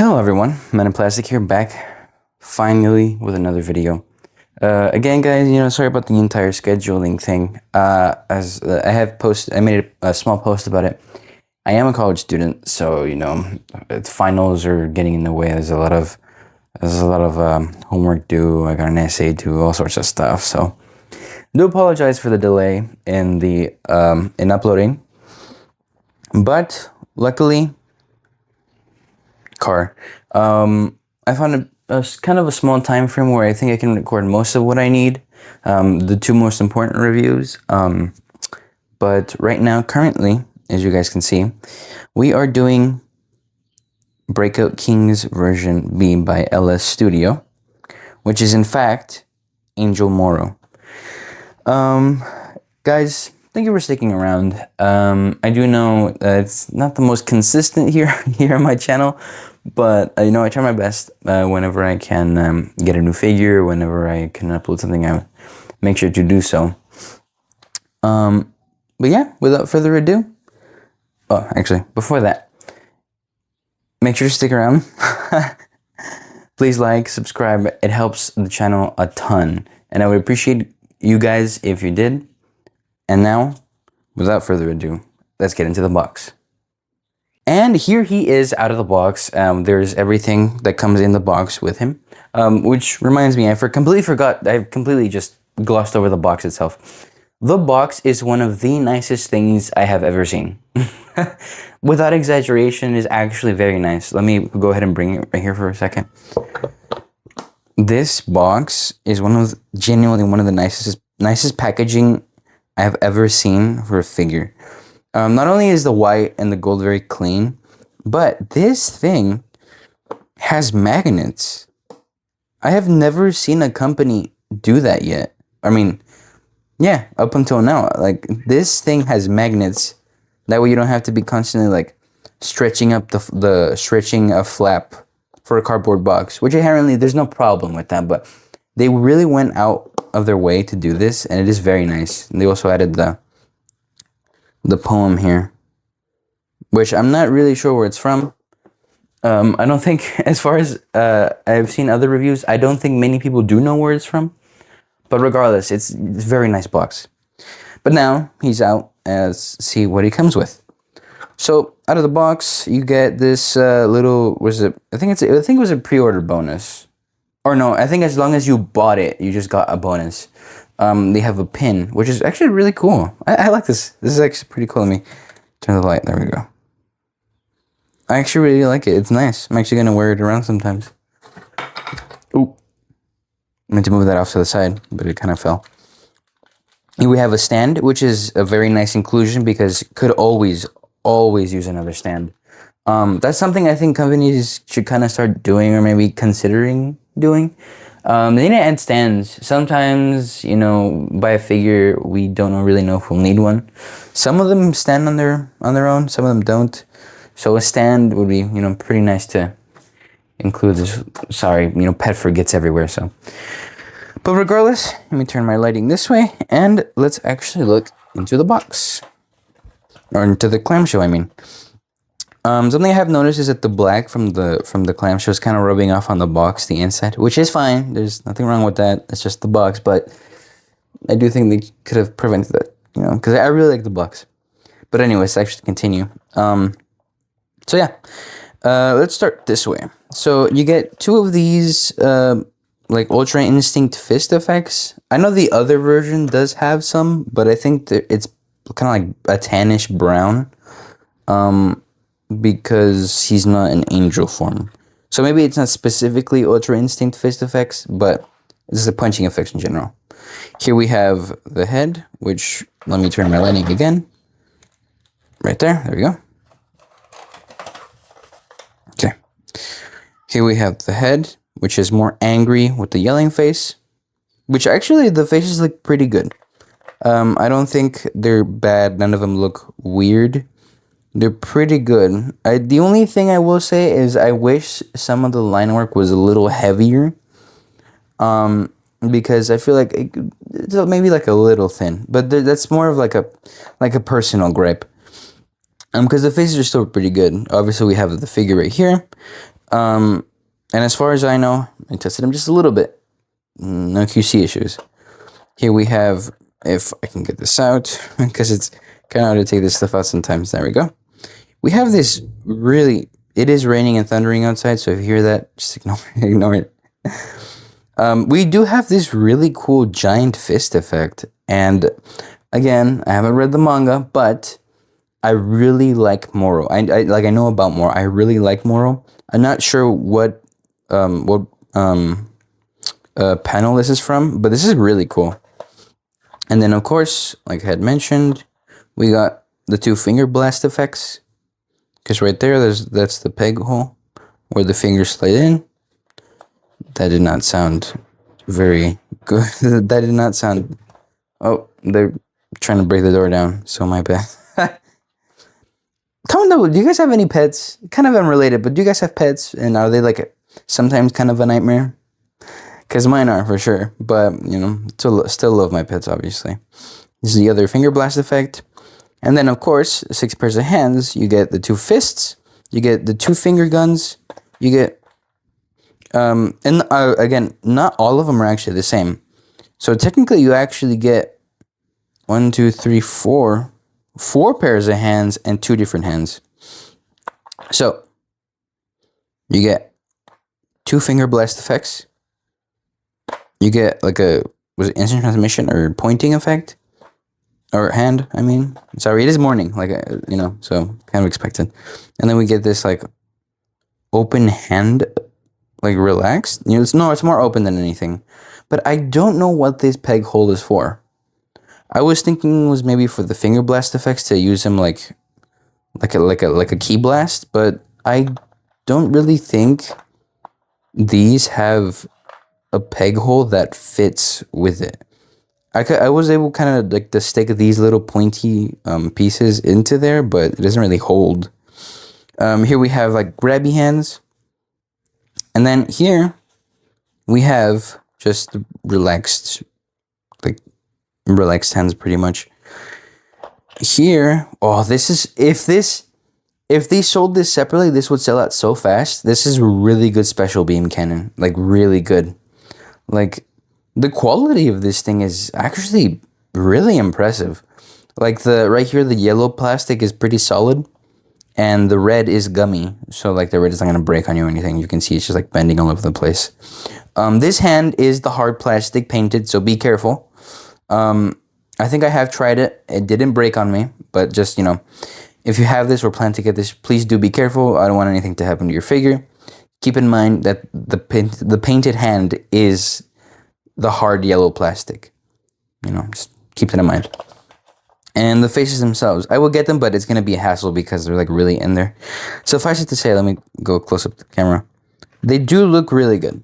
Hello everyone, Men in Plastic here, back finally with another video. Again guys, sorry about the entire scheduling thing. I made a small post about it. I am a college student, so finals are getting in the way. There's a lot of homework due. I got an essay due, all sorts of stuff. So do apologize for the delay in the in uploading, but luckily. I found a kind of a small time frame where I think I can record most of what I need, the two most important reviews. But right now, currently, as you guys can see, we are doing Breakout Kings version B by LS Studio, which is in fact Angel Moro. Guys, thank you for sticking around. I do know that it's not the most consistent here on my channel, but I try my best whenever I can get a new figure, whenever I can upload something, I make sure to do so. But yeah, without further ado, actually, before that, make sure to stick around. Please like, subscribe. It helps the channel a ton, and I would appreciate you guys if you did. And now, without further ado, let's get into the box. And here he is out of the box. There's everything that comes in the box with him, which reminds me, I completely just glossed over the box itself. The box is one of the nicest things I have ever seen. Without exaggeration, it is actually very nice. Let me go ahead and bring it right here for a second. This box is genuinely one of the nicest packaging I have ever seen for a figure. Not only is the white and the gold very clean, but this thing has magnets. I have never seen a company do that yet. I mean, yeah, up until now. Like, this thing has magnets. That way you don't have to be constantly, like, stretching up stretching a flap for a cardboard box, which inherently there's no problem with that, but they really went out of their way to do this, and it is very nice. And they also added the poem here, which I'm not really sure where it's from. I don't think, as far as I've seen other reviews, I don't think many people do know where it's from. But regardless, it's a very nice box. But now he's out. Let's see what he comes with. So out of the box, you get this little. I think it was a pre-order bonus. Or no, I think as long as you bought it, you just got a bonus. They have a pin, which is actually really cool. I like this. This is actually pretty cool. Let me turn the light. There we go. I actually really like it. It's nice. I'm actually going to wear it around sometimes. Ooh. I meant to move that off to the side, but it kind of fell. Here we have a stand, which is a very nice inclusion because could always use another stand. That's something I think companies should kind of start doing or maybe considering doing. They need to add stands. Sometimes, buy a figure, we don't really know if we'll need one. Some of them stand on their own, some of them don't. So a stand would be, pretty nice to include this. Sorry, pet fur gets everywhere, so. But regardless, let me turn my lighting this way, and let's actually look into the box. Or into the clamshell, I mean. Something I have noticed is that the black from the clamshell is kind of rubbing off on the box, the inside, which is fine. There's nothing wrong with that. It's just the box, but I do think they could have prevented that, because I really like the box. But anyways, I should continue. So yeah, let's start this way. So you get two of these, like Ultra Instinct fist effects. I know the other version does have some, but I think that it's kind of like a tannish brown. Because he's not an angel form. So maybe it's not specifically Ultra Instinct fist effects, but this is the punching effects in general. Here we have the head, which, let me turn my lighting again. Right there we go. Okay. Here we have the head, which is more angry with the yelling face, which actually the faces look pretty good. I don't think they're bad. None of them look weird. They're pretty good. The only thing I will say is I wish some of the line work was a little heavier. Because I feel like it's maybe like a little thin. But that's more of like a personal gripe. Because the faces are still pretty good. Obviously, we have the figure right here. And as far as I know, I tested him just a little bit. No QC issues. Here we have, if I can get this out, because it's kind of hard to take this stuff out sometimes. There we go. We have this really, it is raining and thundering outside, so if you hear that, just ignore it. We do have this really cool giant fist effect. And again, I haven't read the manga, but I really like Moro. I know about Moro. I really like Moro. I'm not sure what panel this is from, but this is really cool. And then of course, like I had mentioned, we got the 2 finger blast effects. Because right there, that's the peg hole where the fingers slide in. That did not sound very good. That did not sound. Oh, they're trying to break the door down. So my bad. Comment down below. Do you guys have any pets? Kind of unrelated, but do you guys have pets? And are they like sometimes kind of a nightmare? Because mine are for sure. But you know, still love my pets. Obviously, this is the other finger blast effect. And then, of course, 6 pairs of hands. You get the 2 fists. You get the 2 finger guns. You get, again, not all of them are actually the same. So technically, you actually get 1, 2, 3, 4 pairs of hands and 2 different hands. So you get 2 finger blast effects. You get like was it instant transmission or pointing effect? Or hand, I mean. Sorry, it is morning, like, you know, so kind of expected. And then we get this, like, open hand, like, relaxed. You know, it's more open than anything. But I don't know what this peg hole is for. I was thinking it was maybe for the finger blast effects to use them like a key blast, but I don't really think these have a peg hole that fits with it. I was able kind of like to stick these little pointy pieces into there, but it doesn't really hold. Here we have like grabby hands. And then here we have just relaxed hands pretty much. Here, oh, this is, if they sold this separately, this would sell out so fast. This is really good special beam cannon, like really good. Like, the quality of this thing is actually really impressive. Like right here, the yellow plastic is pretty solid, and the red is gummy. So like the red is not gonna break on you or anything. You can see it's just like bending all over the place. This hand is the hard plastic painted, so be careful. I think I have tried it. It didn't break on me, but just, you know, if you have this or plan to get this, please do be careful. I don't want anything to happen to your figure. Keep in mind that the painted hand is the hard yellow plastic. You know, just keep that in mind. And the faces themselves, I will get them, but it's going to be a hassle because they're like really in there. Suffice it to say, let me go close up to the camera. They do look really good.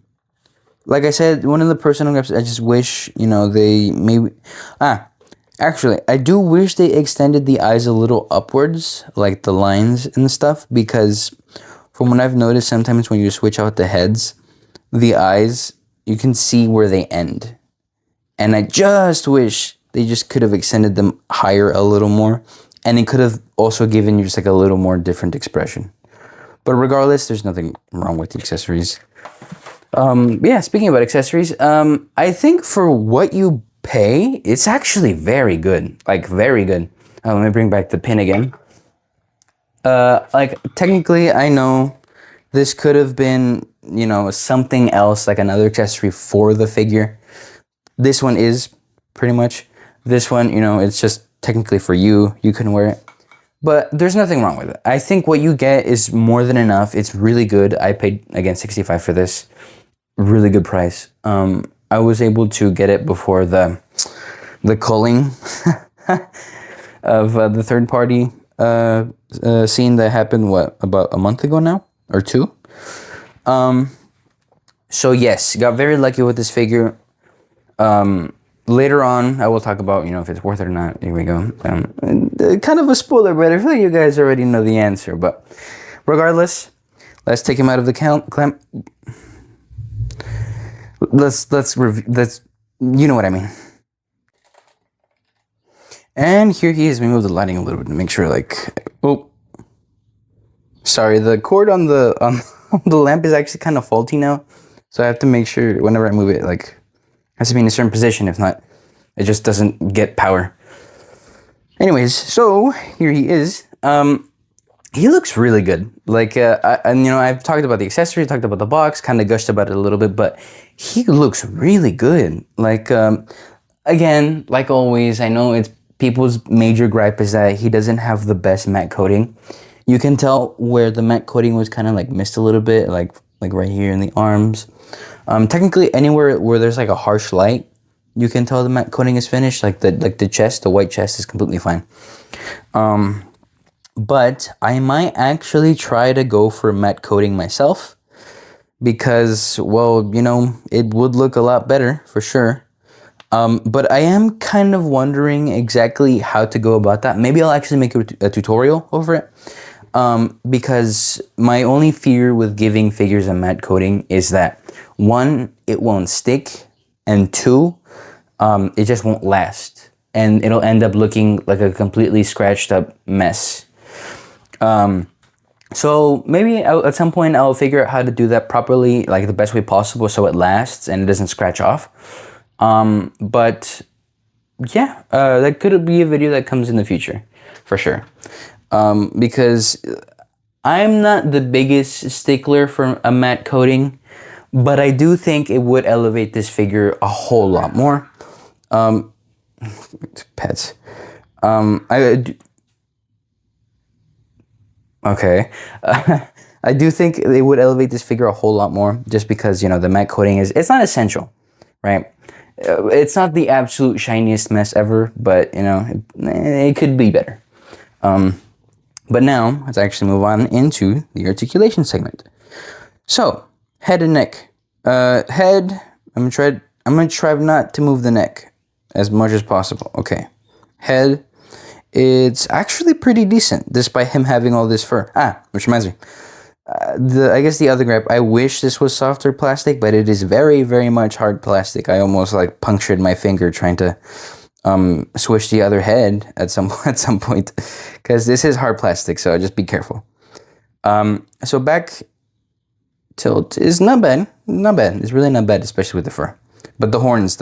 Like I said, one of the personal grabs, I just wish, you know, they maybe... Actually, I do wish they extended the eyes a little upwards, like the lines and stuff, because from what I've noticed, sometimes when you switch out the heads, the eyes, you can see where they end. And I just wish they just could have extended them higher a little more, and it could have also given you just like a little more different expression. But regardless, there's nothing wrong with the accessories. Yeah, speaking about accessories, I think for what you pay, it's actually very good. Like, very good. Let me bring back the pin again. Like, technically, I know this could have been, you know, something else, like another accessory for the figure. This one is, pretty much. This one, you know, it's just technically for you. You can wear it. But there's nothing wrong with it. I think what you get is more than enough. It's really good. I paid, again, $65 for this. Really good price. I was able to get it before the culling of the third party scene that happened, what, about a month ago now? Or 2? So yes, got very lucky with this figure. Later on, I will talk about, you know, if it's worth it or not. Here we go. Kind of a spoiler, but I feel like you guys already know the answer. But regardless, let's take him out of the clamp. Let's you know what I mean. And here he is. We move the lighting a little bit to make sure, like, oh, sorry, the cord on the lamp is actually kind of faulty now. So I have to make sure whenever I move it, like, it has to be in a certain position. If not, it just doesn't get power. Anyways, so here he is. He looks really good. Like, and you know, I've talked about the accessory, talked about the box, kind of gushed about it a little bit, but he looks really good. Like, again, like always, I know it's people's major gripe is that he doesn't have the best matte coating. You can tell where the matte coating was kind of like missed a little bit, like right here in the arms. Technically, anywhere where there's like a harsh light, you can tell the matte coating is finished. Like the chest, the white chest is completely fine. But I might actually try to go for matte coating myself because, well, you know, it would look a lot better for sure. But I am kind of wondering exactly how to go about that. Maybe I'll actually make a tutorial over it. Because my only fear with giving figures a matte coating is that, one, it won't stick, and two, it just won't last. And it'll end up looking like a completely scratched up mess. So maybe at some point I'll figure out how to do that properly, like the best way possible so it lasts and it doesn't scratch off. But yeah, that could be a video that comes in the future for sure. Because I'm not the biggest stickler for a matte coating, but I do think it would elevate this figure a whole lot more. Pets. Okay. I do think they would elevate this figure a whole lot more just because, you know, the matte coating it's not essential, right? It's not the absolute shiniest mess ever, but, you know, it could be better. But now, let's actually move on into the articulation segment. So, head and neck. Head, I'm gonna try not to move the neck as much as possible. Okay. Head, it's actually pretty decent, despite him having all this fur. Which reminds me. I guess the other gripe, I wish this was softer plastic, but it is very, very much hard plastic. I almost like punctured my finger trying to swish the other head at some point, because this is hard plastic, so just be careful. So back tilt is not bad. It's really not bad, especially with the fur. But the horns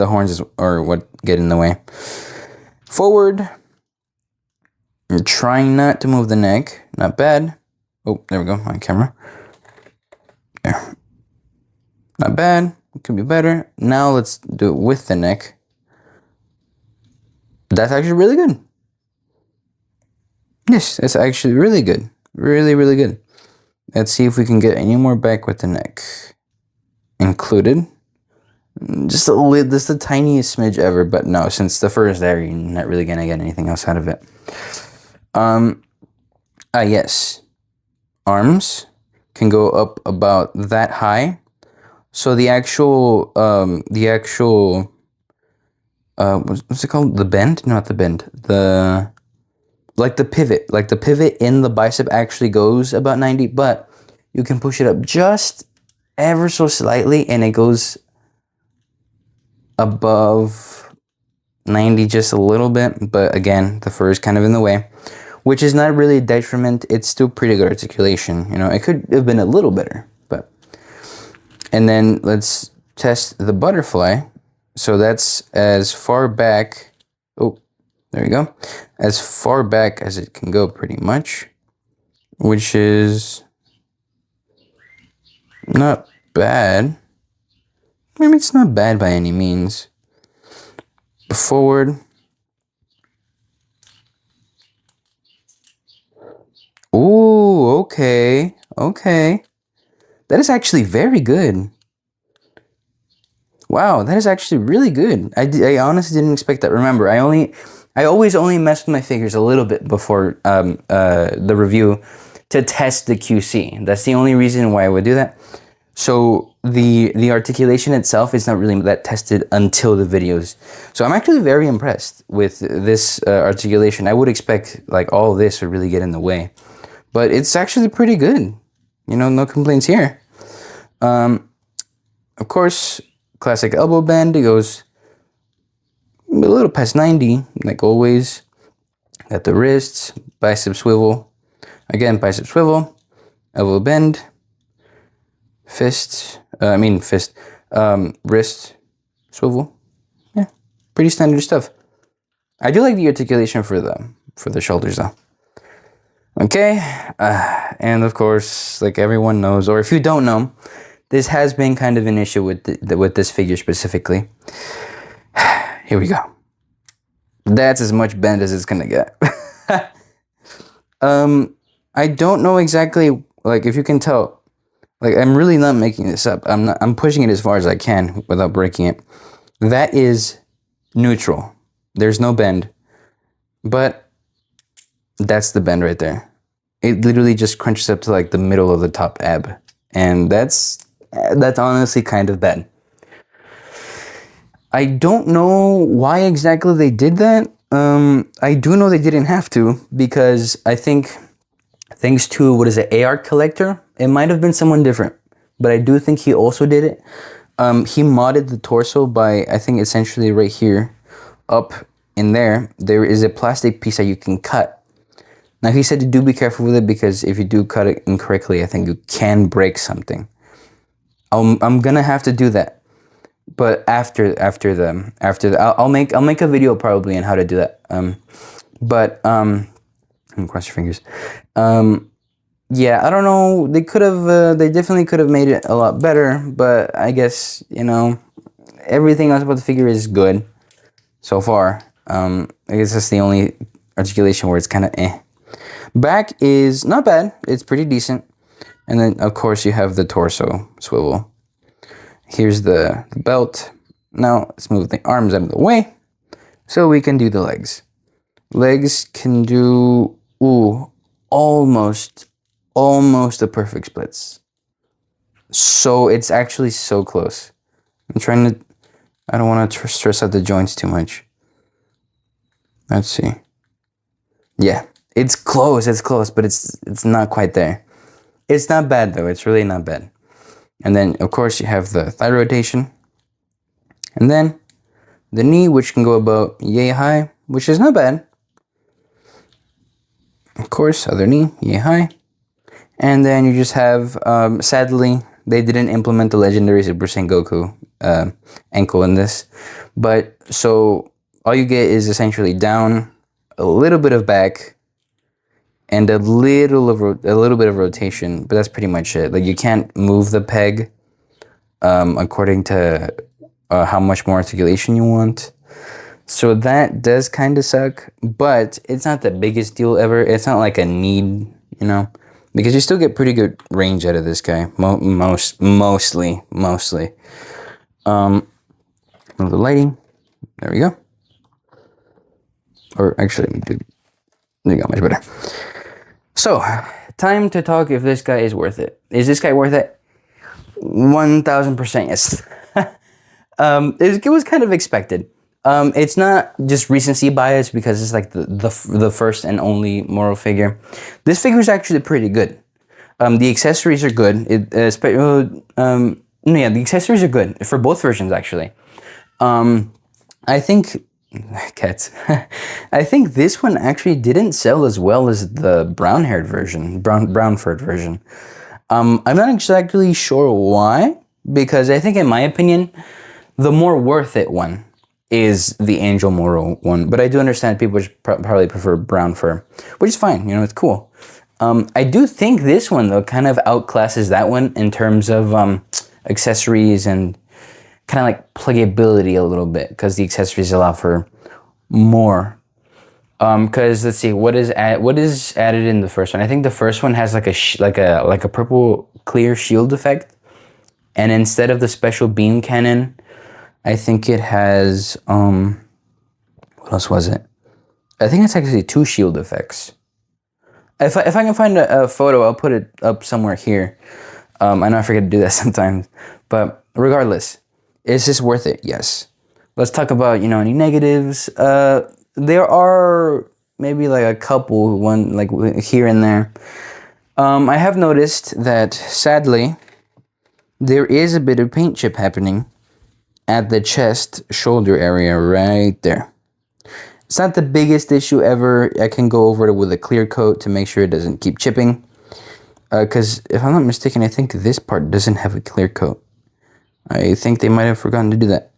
are what get in the way. Forward, I'm trying not to move the neck. Not bad. Oh, there we go, on camera. There. Not bad. It could be better. Now let's do it with the neck. That's actually really good. Yes, it's actually really good. Really, really good. Let's see if we can get any more back with the neck included. Just the tiniest smidge ever, but no, since the fur is there, you're not really gonna get anything else out of it. Yes. Arms can go up about that high. So the actual what's it called? The bend? Not the bend. The pivot. Like the pivot in the bicep actually goes about 90, but you can push it up just ever so slightly and it goes above 90 just a little bit. But again, the fur is kind of in the way, which is not really a detriment. It's still pretty good articulation. You know, it could have been a little better, but. And then let's test the butterfly. So that's as far back. Oh, there you go. As far back as it can go pretty much, which is not bad. I mean, it's not bad by any means. Forward. Ooh, okay. That is actually very good. Wow, that is actually really good. I honestly didn't expect that. Remember, I always only mess with my figures a little bit before the review to test the QC. That's the only reason why I would do that. So the articulation itself is not really that tested until the videos. So I'm actually very impressed with this articulation. I would expect like all this would really get in the way, but it's actually pretty good. You know, no complaints here. Of course, classic elbow bend. It goes a little past 90, like always. Got the wrists, bicep swivel. Again, bicep swivel, elbow bend. fist, wrist swivel. Yeah, pretty standard stuff. I do like the articulation for the shoulders though. Okay, and of course, like everyone knows, or if you don't know, this has been kind of an issue with this figure specifically. Here we go. That's as much bend as it's gonna get. I don't know exactly, like, if you can tell, like, I'm really not making this up. I'm pushing it as far as I can without breaking it. That is neutral. There's no bend, but that's the bend right there. It literally just crunches up to like the middle of the top ab, and that's honestly kind of bad. I don't know why exactly they did that. I do know they didn't have to, because I think thanks to, what is it, AR Collector, it might have been someone different, but I do think he also did it. He modded the torso by, I think, essentially right here, up in there is a plastic piece that you can cut. Now, he said to do be careful with it, because if you do cut it incorrectly, I think you can break something. I'm gonna have to do that, but after the I'll make a video probably on how to do that. Cross your fingers. Yeah, I don't know. They could have. They definitely could have made it a lot better, but I guess, you know, everything else about the figure is good so far. I guess that's the only articulation where it's kind of eh. Back is not bad. It's pretty decent. And then, of course, you have the torso swivel. Here's the belt. Now, let's move the arms out of the way so we can do the legs. Legs can do, almost a perfect splits. So, it's actually so close. I don't want to stress out the joints too much. Let's see. Yeah, it's close, but it's not quite there. It's not bad though, it's really not bad. And then, of course, you have the thigh rotation. And then the knee, which can go about yay high, which is not bad. Of course, other knee, yay high. And then you just have, sadly, they didn't implement the legendary Super Saiyan Goku ankle in this. But, so, all you get is essentially down, a little bit of back, and a little bit of rotation, but that's pretty much it. Like, you can't move the peg according to how much more articulation you want. So that does kind of suck, but it's not the biggest deal ever. It's not like a need, you know, because you still get pretty good range out of this guy. Mostly. Move the lighting. There we go. Or actually, they got much better. So, time to talk if this guy is worth it. Is this guy worth it? 1000% yes. It was kind of expected. It's not just recency bias, because it's like the first and only Moro figure. This figure is actually pretty good. The accessories are good. The accessories are good for both versions actually. I think cats. I think this one actually didn't sell as well as the brown-haired version, brown furred version. I'm not exactly sure why, because I think, in my opinion, the more worth it one is the Angel Moro one. But I do understand people probably prefer brown fur, which is fine. You know, it's cool. I do think this one though kind of outclasses that one in terms of accessories and kind of like pluggability a little bit, because the accessories allow for more. Because let's see, what is added in the first one? I think the first one has like a purple clear shield effect, and instead of the special beam cannon, I think it has what else was it? I think it's actually 2 shield effects. If I can find a photo, I'll put it up somewhere here. I know I forget to do that sometimes, but regardless, is this worth it? Yes. Let's talk about, you know, any negatives. There are maybe like a couple, one like here and there. I have noticed that, sadly, there is a bit of paint chip happening at the chest shoulder area right there. It's not the biggest issue ever. I can go over it with a clear coat to make sure it doesn't keep chipping. Because if I'm not mistaken, I think this part doesn't have a clear coat. I think they might have forgotten to do that.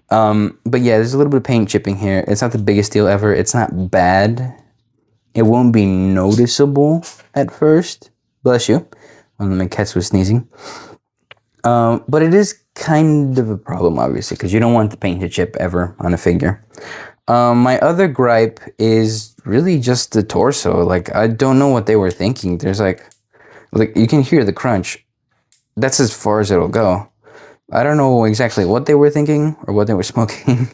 But yeah, there's a little bit of paint chipping here. It's not the biggest deal ever. It's not bad. It won't be noticeable at first. Bless you. One of my cats was sneezing. But it is kind of a problem, obviously, because you don't want the paint to chip ever on a figure. My other gripe is really just the torso. Like, I don't know what they were thinking. There's like you can hear the crunch. That's as far as it'll go. I don't know exactly what they were thinking or what they were smoking.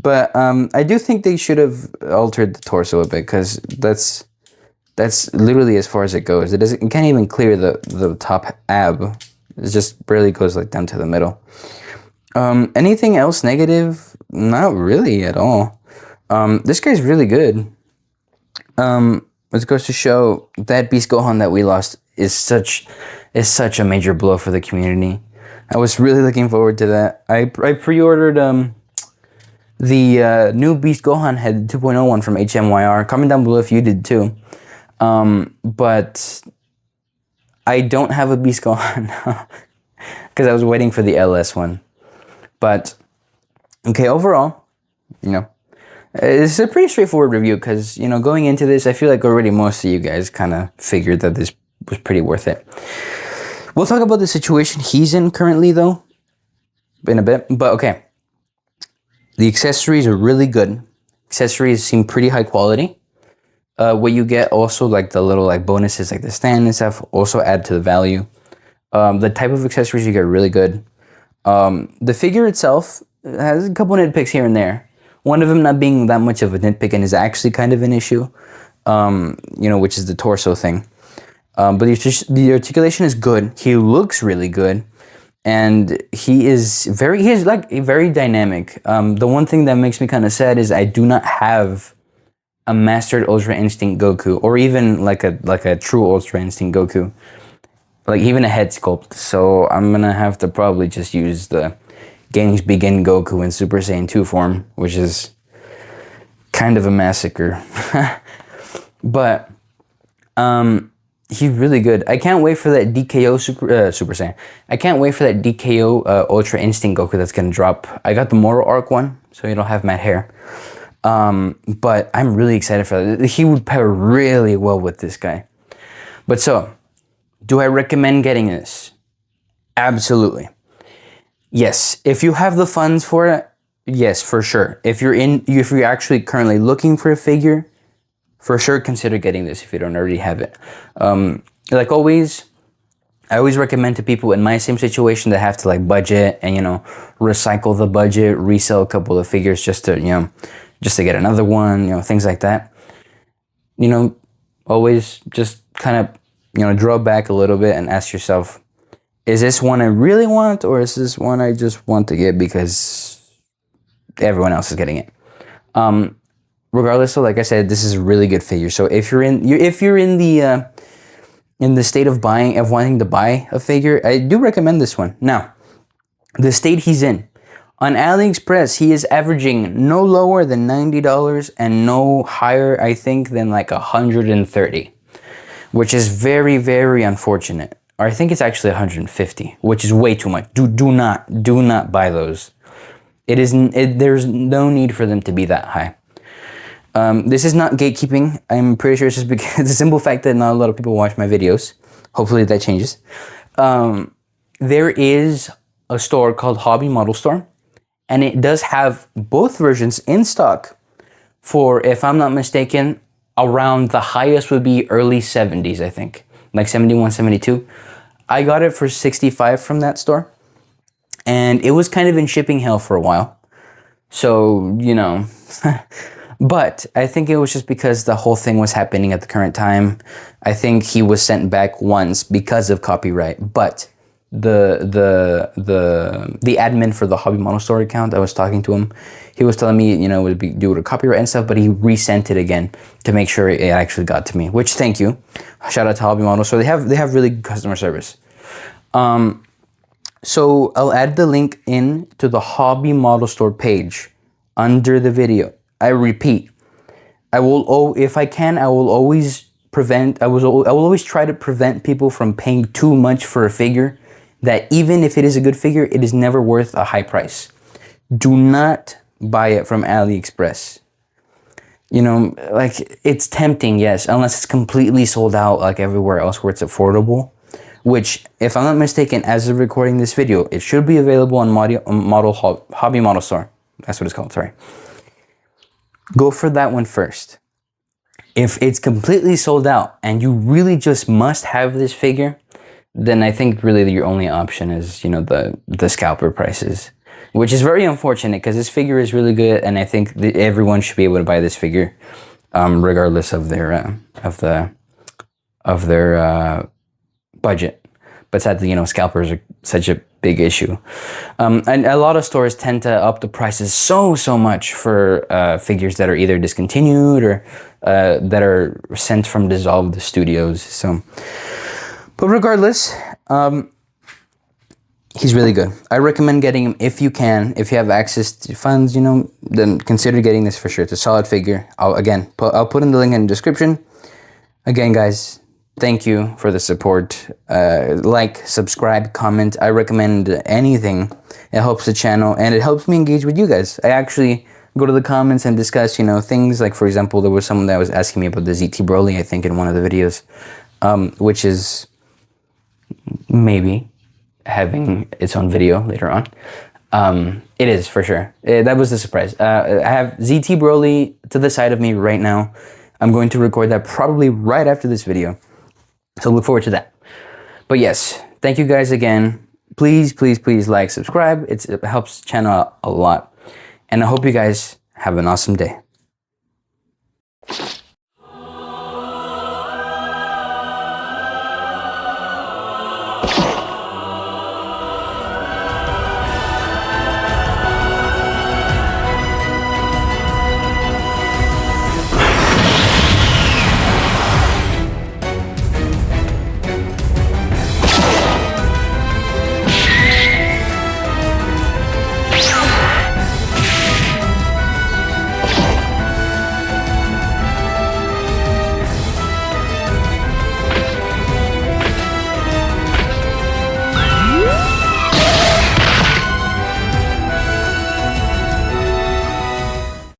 But I do think they should have altered the torso a bit, because that's literally as far as it goes. It can't even clear the top ab. It just barely goes like down to the middle. Anything else negative? Not really at all. This guy's really good. It goes to show that Beast Gohan that we lost is such a major blow for the community. I was really looking forward to that. I pre-ordered the new Beast Gohan head 2.01 from HMYR. Comment down below if you did too. But I don't have a Beast Gohan because I was waiting for the LS one. But okay, overall, it's a pretty straightforward review, because going into this, I feel like already most of you guys kind of figured that this was pretty worth it. We'll talk about the situation he's in currently, though, in a bit. But okay, the accessories are really good. Accessories seem pretty high quality. What you get also, like the little like bonuses, like the stand and stuff, also add to the value. The type of accessories you get really good. The figure itself has a couple nitpicks here and there. One of them not being that much of a nitpick and is actually kind of an issue, which is the torso thing. But the articulation is good. He looks really good, and he is very dynamic. The one thing that makes me kind of sad is I do not have a mastered Ultra Instinct Goku, or even like a true Ultra Instinct Goku, like even a head sculpt. So I'm gonna have to probably just use the Games Begin Goku in Super Saiyan 2 form, which is kind of a massacre. But he's really good. I can't wait for that DKO Super Saiyan. I can't wait for that DKO Ultra Instinct Goku that's gonna drop. I got the Moro arc one, so you don't have matte hair. But I'm really excited for that. He would pair really well with this guy. But so, do I recommend getting this? Absolutely. Yes, if you have the funds for it, yes, for sure. If you're actually currently looking for a figure, for sure consider getting this if you don't already have it. Like always, I always recommend to people in my same situation that have to like budget and recycle the budget, resell a couple of figures just to get another one, things like that. Always just kind of draw back a little bit and ask yourself, is this one I really want, or is this one I just want to get because everyone else is getting it? Regardless, so like I said, this is a really good figure. So if you're in the state of wanting to buy a figure, I do recommend this one. Now, the state he's in, on AliExpress, he is averaging no lower than $90 and no higher, I think, than like $130, which is very, very unfortunate. Or I think it's actually 150, which is way too much. Do not buy those. There's no need for them to be that high. This is not gatekeeping. I'm pretty sure it's just because the simple fact that not a lot of people watch my videos. Hopefully that changes. There is a store called Hobby Model Store, and it does have both versions in stock for, if I'm not mistaken, around the highest would be early 70s, I think. Like 71, 72. I got it for 65 from that store, and it was kind of in shipping hell for a while. So, but I think it was just because the whole thing was happening at the current time. I think he was sent back once because of copyright, but the admin for the Hobby Model Store account, I was talking to him. He was telling me, it would be due to copyright and stuff, but he resent it again to make sure it actually got to me, which thank you. Shout out to Hobby Model Store. They have really good customer service. So I'll add the link in to the Hobby Model Store page under the video. I repeat, if I can, I will always will always try to prevent people from paying too much for a figure that even if it is a good figure, it is never worth a high price. Do not buy it from AliExpress. You know, like, it's tempting, yes, unless it's completely sold out like everywhere else where it's affordable, which, if I'm not mistaken, as of recording this video, it should be available on Hobby Model Store. That's what it's called, sorry. Go for that one first. If it's completely sold out and you really just must have this figure, then I think really your only option is, you know, the scalper prices, which is very unfortunate because this figure is really good, and I think everyone should be able to buy this figure, regardless of their budget. But sadly, you know, scalpers are such a big issue, and a lot of stores tend to up the prices so much for figures that are either discontinued or that are sent from dissolved studios. So, but regardless, he's really good. I recommend getting him if you can. If you have access to funds, you know, then consider getting this for sure. It's a solid figure. I'll put in the link in the description. Again, guys, thank you for the support. Like, subscribe, comment. I recommend anything. It helps the channel, and it helps me engage with you guys. I actually go to the comments and discuss, you know, things like, for example, there was someone that was asking me about the ZT Broly, I think, in one of the videos, which is maybe having its own video later on. It is, for sure. That was the surprise. I have ZT Broly to the side of me right now. I'm going to record that probably right after this video, so look forward to that. But yes, thank you guys again. Please like, subscribe. It helps the channel out a lot, and I hope you guys have an awesome day.